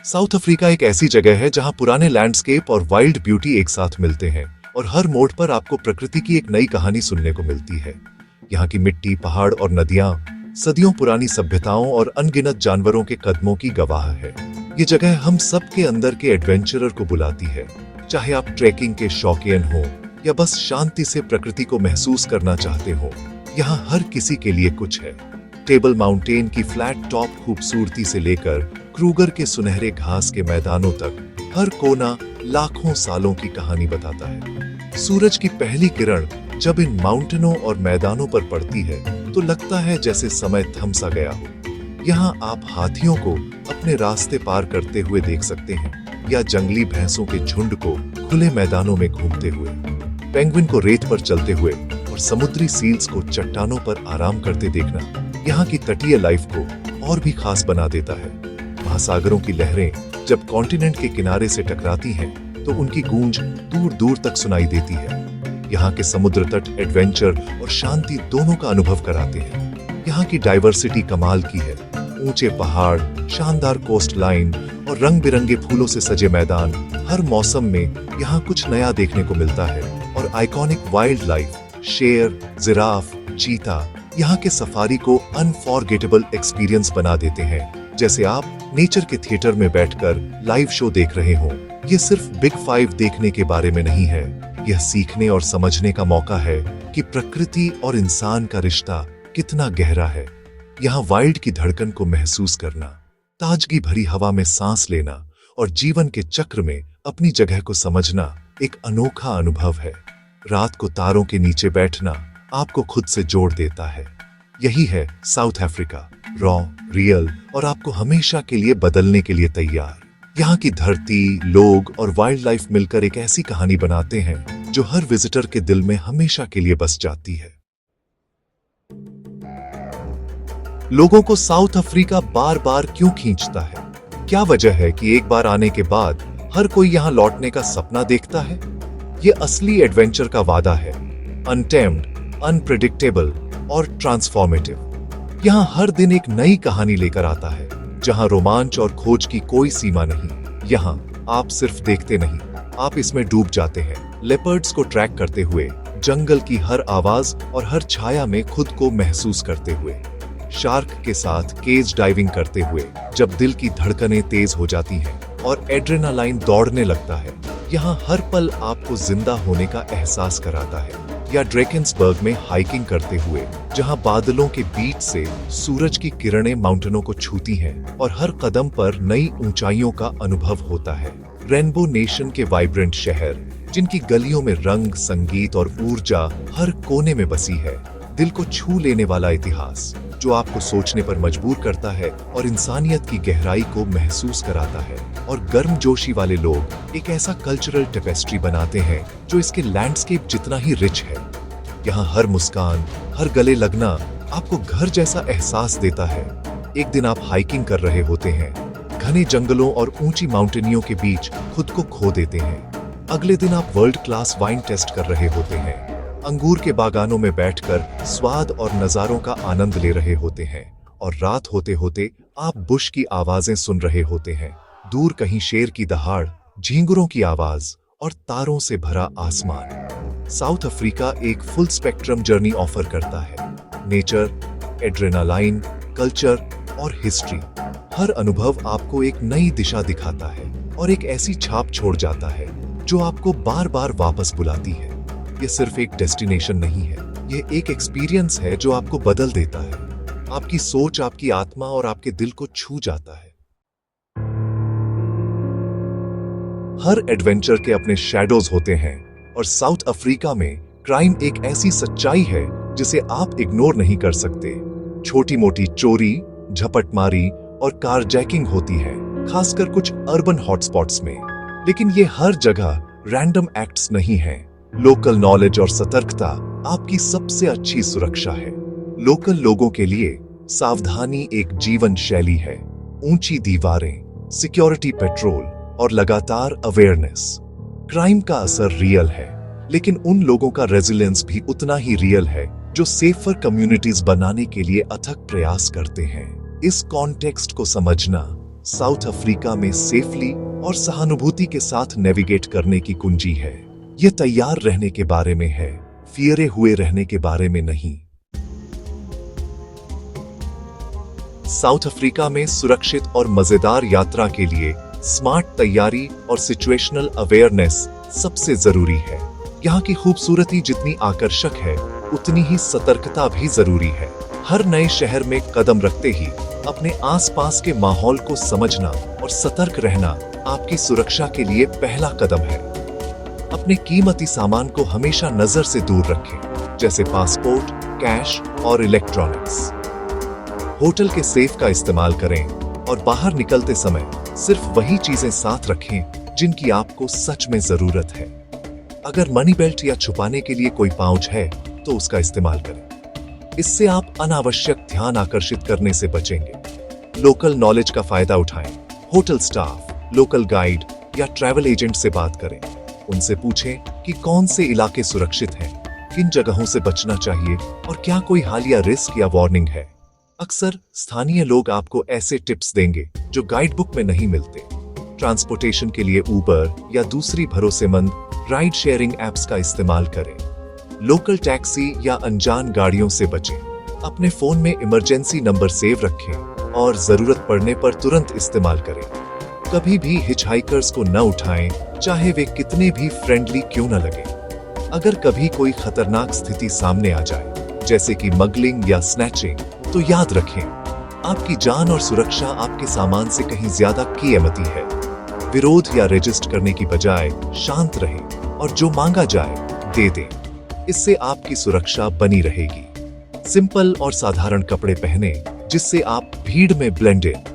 South Africa एक ऐसी जगह है जहां पुराने लैंडस्केप और वाइल्ड ब्यूटी एक साथ मिलते हैं और हर मोड़ पर आपको प्रकृति की एक नई कहानी सुनने को मिलती है। यहाँ की मिट्टी, पहाड़ और नदियां सदियों पुरानी सभ्यताओं और अनगिनत जानवरों के कदमों की गवाह है। ये जगह हम सब के अंदर के एडवेंचरर को बुलाती है, चाहे आप ट्रैकिंग के शौकीन हो या बस शांति से प्रकृति को महसूस करना चाहते हो। यहाँ हर किसी के लिए कुछ है। टेबल माउंटेन की फ्लैट टॉप खूबसूरती से लेकर क्रूगर के सुनहरे घास के मैदानों तक, हर कोना लाखों सालों की कहानी बताता है। सूरज की पहली किरण जब इन माउंटेनों और मैदानों पर पड़ती है तो लगता है जैसे समय थम सा गया हो। यहाँ आप हाथियों को अपने रास्ते पार करते हुए देख सकते हैं या जंगली भैंसों के झुंड को खुले मैदानों में घूमते हुए, पेंगुइन को रेत पर चलते हुए और समुद्री सील्स को चट्टानों पर आराम करते देखना यहाँ की तटीय लाइफ को और भी खास बना देता है। महासागरों की लहरें जब कॉन्टिनेंट के किनारे से टकराती हैं तो उनकी गूंज दूर दूर तक सुनाई देती है। यहाँ के समुद्र तट एडवेंचर और शांति दोनों का अनुभव कराते हैं। यहाँ की डाइवर्सिटी कमाल की है। ऊंचे पहाड़, शानदार कोस्ट लाइन और रंग बिरंगे फूलों से सजे मैदान, हर मौसम में यहाँ कुछ नया देखने को मिलता है। और आइकॉनिक वाइल्ड लाइफ, शेर, जिराफ, चीता यहाँ के सफारी को अनफॉरगेटेबल एक्सपीरियंस बना देते हैं, जैसे आप नेचर के थिएटर में बैठकर लाइव शो देख रहे हो। ये सिर्फ बिग 5 देखने के बारे में नहीं है, यह सीखने और समझने का मौका है कि प्रकृति और इंसान का रिश्ता कितना गहरा है। यहाँ वाइल्ड की धड़कन को महसूस करना, ताजगी भरी हवा में सांस लेना और जीवन के चक्र में अपनी जगह को समझना एक अनोखा अनुभव है। रात को तारों के नीचे बैठना आपको खुद से जोड़ देता है। यही है साउथ अफ्रीका, रॉ, रियल और आपको हमेशा के लिए बदलने के लिए तैयार। यहाँ की धरती, लोग और वाइल्ड लाइफ मिलकर एक ऐसी कहानी बनाते हैं जो हर विजिटर के दिल में हमेशा के लिए बस जाती है। लोगों को साउथ अफ्रीका बार बार क्यों खींचता है? क्या वजह है कि एक बार आने के बाद हर कोई यहाँ लौटने का सपना देखता है? ये असली एडवेंचर का वादा है, अनटेम्ड, अनप्रेडिक्टेबल और ट्रांसफॉर्मेटिव। यहाँ हर दिन एक नई कहानी लेकर आता है, जहाँ रोमांच और खोज की कोई सीमा नहीं। यहाँ आप सिर्फ देखते नहीं, आप इसमें डूब जाते हैं। लेपर्ड्स को ट्रैक करते हुए, जंगल की हर आवाज और हर छाया में खुद को महसूस करते हुए, शार्क के साथ केज डाइविंग करते हुए जब दिल की धड़कनें तेज हो जाती हैं और एड्रेनालाइन दौड़ने लगता है। यहाँ हर पल आपको जिंदा होने का एहसास कराता है। या ड्रेकेंसबर्ग में हाइकिंग करते हुए, जहां बादलों के बीच से सूरज की किरणें माउंटेनों को छूती हैं और हर कदम पर नई ऊंचाइयों का अनुभव होता है। रेनबो नेशन के वाइब्रेंट शहर, जिनकी गलियों में रंग, संगीत और ऊर्जा हर कोने में बसी है। दिल को छू लेने वाला इतिहास जो आपको सोचने पर मजबूर करता है और इंसानियत की गहराई को महसूस कराता है। और गर्मजोशी वाले लोग एक ऐसा कल्चरल टेपेस्ट्री बनाते हैं जो इसके लैंडस्केप जितना ही रिच है। यहाँ हर मुस्कान, हर गले लगना आपको घर जैसा एहसास देता है। एक दिन आप हाइकिंग कर रहे होते हैं, घने जंगलों और ऊंची माउंटेनियों के बीच खुद को खो देते हैं। अगले दिन आप वर्ल्ड क्लास वाइन टेस्ट कर रहे होते हैं, अंगूर के बागानों में बैठकर स्वाद और नजारों का आनंद ले रहे होते हैं। और रात होते होते आप बुश की आवाजें सुन रहे होते हैं, दूर कहीं शेर की दहाड़, झींगुरों की आवाज और तारों से भरा आसमान। साउथ अफ्रीका एक फुल स्पेक्ट्रम जर्नी ऑफर करता है। नेचर, एड्रेनालाइन, कल्चर और हिस्ट्री, हर अनुभव आपको एक नई दिशा दिखाता है और एक ऐसी छाप छोड़ जाता है जो आपको बार बार वापस बुलाती है। ये सिर्फ एक डेस्टिनेशन नहीं है, ये एक एक्सपीरियंस है जो आपको बदल देता है। आपकी सोच, आपकी आत्मा और आपके दिल को छू जाता है। हर एडवेंचर के अपने शैडोज होते हैं और साउथ अफ्रीका में क्राइम एक ऐसी सच्चाई है जिसे आप इग्नोर नहीं कर सकते। छोटी मोटी चोरी, झपटमारी और कारजैकिंग होती है, खासकर कुछ अर्बन हॉटस्पॉट्स में। लेकिन ये हर जगह रैंडम एक्ट्स नहीं हैं। लोकल नॉलेज और सतर्कता आपकी सबसे अच्छी सुरक्षा है। लोकल लोगों के लिए सावधानी एक जीवन शैली है। ऊंची दीवारें, सिक्योरिटी पेट्रोल और लगातार अवेयरनेस। क्राइम का असर रियल है, लेकिन उन लोगों का रेजिलियंस भी उतना ही रियल है जो सेफर कम्युनिटीज बनाने के लिए अथक प्रयास करते हैं। इस कॉन्टेक्स्ट को समझना साउथ अफ्रीका में सेफली और सहानुभूति के साथ नेविगेट करने की कुंजी है। यह तैयार रहने के बारे में है, फिरे हुए रहने के बारे में नहीं। साउथ अफ्रीका में सुरक्षित और मजेदार यात्रा के लिए स्मार्ट तैयारी और सिचुएशनल अवेयरनेस सबसे जरूरी है। यहाँ की खूबसूरती जितनी आकर्षक है, उतनी ही सतर्कता भी जरूरी है। हर नए शहर में कदम रखते ही अपने आसपास के माहौल को समझना और सतर्क रहना आपकी सुरक्षा के लिए पहला कदम है। अपने कीमती सामान को हमेशा नजर से दूर रखें, जैसे पासपोर्ट, कैश और इलेक्ट्रॉनिक्स। होटल के सेफ का इस्तेमाल करें और बाहर निकलते समय सिर्फ वही चीजें साथ रखें जिनकी आपको सच में जरूरत है। अगर मनी बेल्ट या छुपाने के लिए कोई पाउच है तो उसका इस्तेमाल करें। इससे आप अनावश्यक ध्यान आकर्षित करने से बचेंगे। लोकल नॉलेज का फायदा उठाएं। होटल स्टाफ, लोकल गाइड या ट्रैवल एजेंट से बात करें। उनसे पूछें कि कौन से इलाके सुरक्षित हैं, किन जगहों से बचना चाहिए और क्या कोई हालिया रिस्क या वार्निंग है। अक्सर स्थानीय लोग आपको ऐसे टिप्स देंगे जो गाइड बुक में नहीं मिलते। ट्रांसपोर्टेशन के लिए उबर या दूसरी भरोसेमंद राइड शेयरिंग ऐप्स का इस्तेमाल करें। लोकल टैक्सी या अनजान गाड़ियों से बचें। अपने फोन में इमरजेंसी नंबर सेव रखें और जरूरत पड़ने पर तुरंत इस्तेमाल करें। कभी भी हिचहाइकर्स को न उठाएं, चाहे वे कितने भी फ्रेंडली क्यों न लगे। अगर कभी कोई खतरनाक स्थिति सामने आ जाए, जैसे कि मगलिंग या स्नैचिंग, तो याद रखें, आपकी जान और सुरक्षा आपके सामान से कहीं ज्यादा कीमती है। विरोध या रजिस्ट करने की बजाय शांत रहें और जो मांगा जाए दे दें। इससे आपकी सुरक्षा बनी रहेगी। सिंपल और साधारण कपड़े पहने, जिससे आप भीड़ में ब्लेंडेड,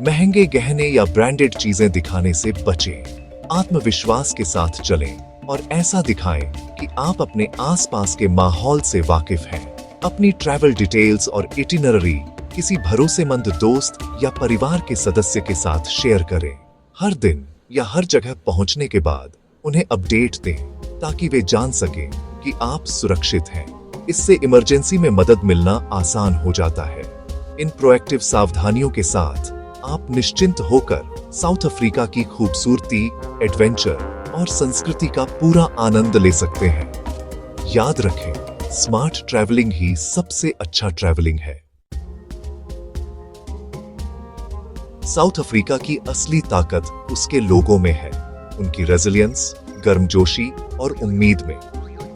महंगे गहने या ब्रांडेड चीजें दिखाने से बचें। आत्मविश्वास के साथ चलें और ऐसा दिखाएं कि आप अपने आसपास के माहौल से वाकिफ हैं। अपनी ट्रैवल डिटेल्स और इटिनरी किसी भरोसेमंद दोस्त या परिवार के सदस्य के साथ शेयर करें। हर दिन या हर जगह पहुंचने के बाद उन्हें अपडेट दें, ताकि वे जान सकें कि आप सुरक्षित हैं। इससे इमरजेंसी में मदद मिलना आसान हो जाता है। इन प्रोएक्टिव सावधानियों के साथ आप निश्चिंत होकर साउथ अफ्रीका की खूबसूरती, एडवेंचर और संस्कृति का पूरा आनंद ले सकते हैं। याद रखें, स्मार्ट ट्रैवलिंग ही सबसे अच्छा ट्रैवलिंग है। साउथ अफ्रीका की असली ताकत उसके लोगों में है, उनकी रेजिलियंस, गर्मजोशी और उम्मीद में।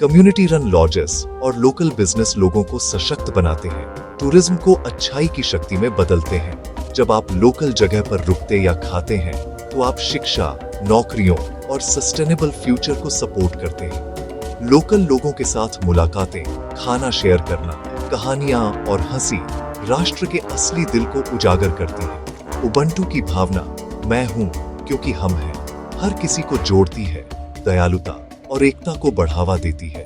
कम्युनिटी रन लॉजेस और लोकल बिजनेस लोगों को सशक्त बनाते हैं, टूरिज्म को अच्छाई की शक्ति में बदलते हैं। जब आप लोकल जगह पर रुकते या खाते हैं, तो आप शिक्षा, नौकरियों और सस्टेनेबल फ्यूचर को सपोर्ट करते हैं। लोकल लोगों के साथ मुलाकातें, खाना शेयर करना, कहानियां और हंसी राष्ट्र के असली दिल को उजागर करती है। उबंटू की भावना, मैं हूं क्योंकि हम हैं, हर किसी को जोड़ती है, दयालुता और एकता को बढ़ावा देती है।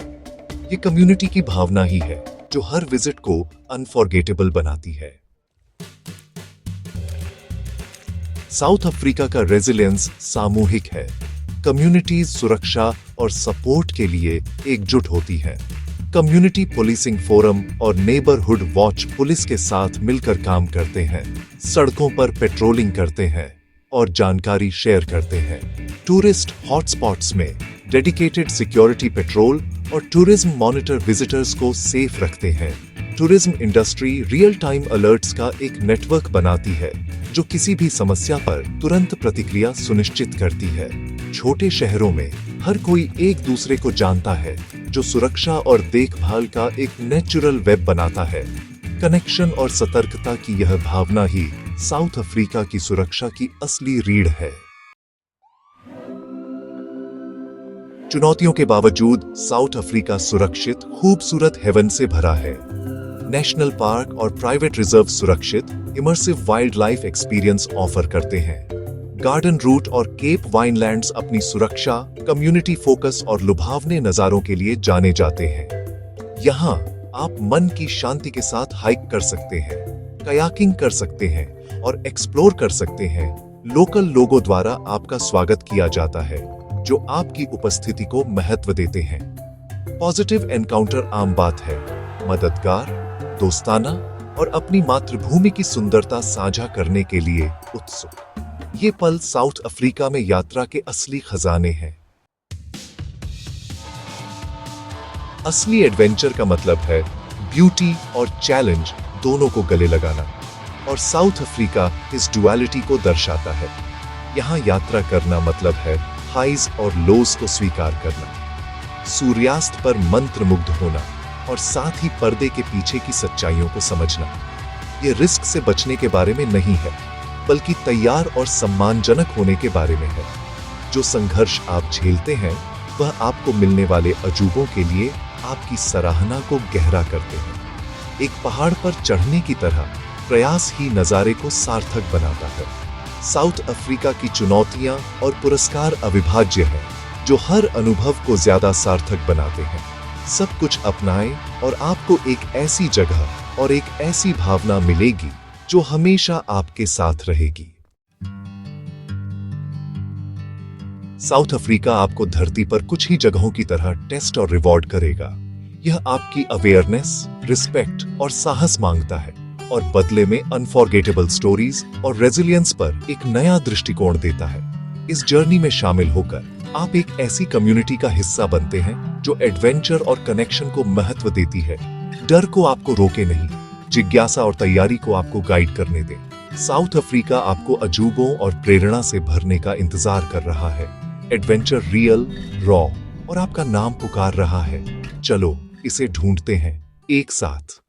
ये कम्युनिटी की भावना ही है जो हर विजिट को अनफॉरगेटेबल बनाती है। साउथ अफ्रीका का रेजिलियंस सामूहिक है। कम्युनिटीज सुरक्षा और सपोर्ट के लिए एकजुट होती हैं। कम्युनिटी पुलिसिंग फोरम और नेबरहुड वॉच पुलिस के साथ मिलकर काम करते हैं, सड़कों पर पेट्रोलिंग करते हैं और जानकारी शेयर करते हैं। टूरिस्ट हॉटस्पॉट्स में डेडिकेटेड सिक्योरिटी पेट्रोल और टूरिज्म मॉनिटर विजिटर्स को सेफ रखते हैं। Tourism industry real time alerts का एक नेटवर्क बनाती है, जो किसी भी समस्या पर तुरंत प्रतिक्रिया सुनिश्चित करती है। छोटे शहरों में हर कोई एक दूसरे को जानता है, जो सुरक्षा और देखभाल का एक नेचुरल वेब बनाता है। कनेक्शन और सतर्कता की यह भावना ही साउथ अफ्रीका की सुरक्षा की असली रीढ़ है। चुनौतियों के बावजूद साउथ अफ्रीका सुरक्षित, खूबसूरत हेवन से भरा है। नेशनल पार्क और प्राइवेट रिजर्व सुरक्षित, immersive wild life experience offer करते हैं। गार्डन रूट और केप वाइनलैंड्स अपनी सुरक्षा, कम्युनिटी फोकस और लुभावने नजारों के लिए जाने जाते हैं। यहाँ आप मन की शांति के साथ हाइक कर सकते हैं, कयाकिंग कर सकते हैं और एक्सप्लोर कर सकते हैं। लोकल लोगों द्वारा आपका स्वागत किया जाता है, जो आपकी उपस्थिति को महत्व देते हैं। पॉजिटिव एनकाउंटर आम बात है। मददगार, दोस्ताना और अपनी मातृभूमि की सुंदरता साझा करने के लिए उत्सुक। ये पल साउथ अफ्रीका में यात्रा के असली खजाने हैं। असली एडवेंचर का मतलब है ब्यूटी और चैलेंज दोनों को गले लगाना, और साउथ अफ्रीका इस डुअलिटी को दर्शाता है। यहाँ यात्रा करना मतलब है हाइज और लोज को स्वीकार करना, सूर्यास्त पर मंत्रमुग्ध होना और साथ ही पर्दे के पीछे की सच्चाइयों को समझना। ये रिस्क से बचने के बारे में नहीं है, बल्कि तैयार और सम्मानजनक होने के बारे में है। जो संघर्ष आप झेलते हैं वह आपको मिलने वाले अजूबों के लिए आपकी सराहना को गहरा करते हैं। एक पहाड़ पर चढ़ने की तरह प्रयास ही नजारे को सार्थक बनाता है। साउथ अफ्रीका की चुनौतियां और पुरस्कार अविभाज्य हैं, जो हर अनुभव को ज्यादा सार्थक बनाते हैं। सब कुछ अपनाएं और आपको एक ऐसी जगह और एक ऐसी भावना मिलेगी जो हमेशा आपके साथ रहेगी। साउथ अफ्रीका आपको धरती पर कुछ ही जगहों की तरह टेस्ट और रिवॉर्ड करेगा। यह आपकी अवेयरनेस, रिस्पेक्ट और साहस मांगता है, और बदले में अनफॉरगेटेबल स्टोरीज और रेजिलियंस पर एक नया दृष्टिकोण देता है। इस जर्नी में शामिल होकर आप एक ऐसी कम्युनिटी का हिस्सा बनते हैं जो एडवेंचर और कनेक्शन को महत्व देती है। डर को आपको रोके नहीं, जिज्ञासा और तैयारी को आपको गाइड करने दे। साउथ अफ्रीका आपको अजूबों और प्रेरणा से भरने का इंतजार कर रहा है। एडवेंचर रियल, रॉ और आपका नाम पुकार रहा है। चलो इसे ढूंढते हैं एक साथ।